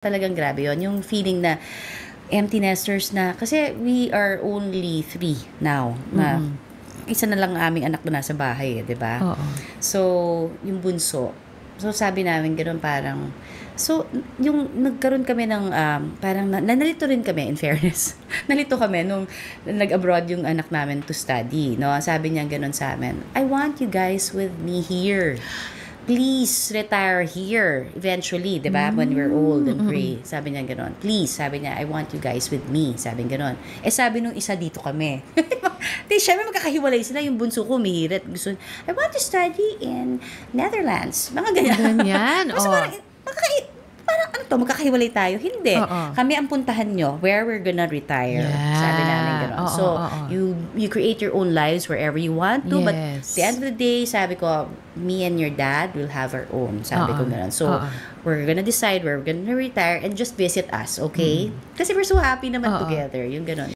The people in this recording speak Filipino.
Talagang grabe yon yung feeling na empty nesters na, kasi we are only 3 now, na isa na lang ang aming anak na nasa bahay, 'di ba? Oo. So, yung bunso. So, sabi namin gano'n parang, so, yung nagkaroon kami ng, parang nalito rin kami, in fairness. Nalito kami nung nag-abroad yung anak namin to study, no? Sabi niya gano'n sa amin, I want you guys with me here. Please retire here eventually, 'di ba? When we're old and gray. Sabi niya gano'n. Please, sabi niya, I want you guys with me. Sabi gano'n. Eh, sabi nung isa, dito kami. Di, syempre magkakahiwalay sila. Yung bunso ko, umihirit. Gusto, I want to study in Netherlands. Mga ganyan. Ganyan, Kasi parang ano to, magkakahiwalay tayo. Hindi. Kami ang puntahan nyo where we're gonna retire. Yeah. Sabi namin gano'n. So, you create your own lives wherever you want to. But at the end of the day, sabi ko, me and your dad will have our own. Sabi ko gano'n. So, we're gonna decide where we're gonna retire and just visit us, okay? Kasi we're so happy naman together. Yung gano'n.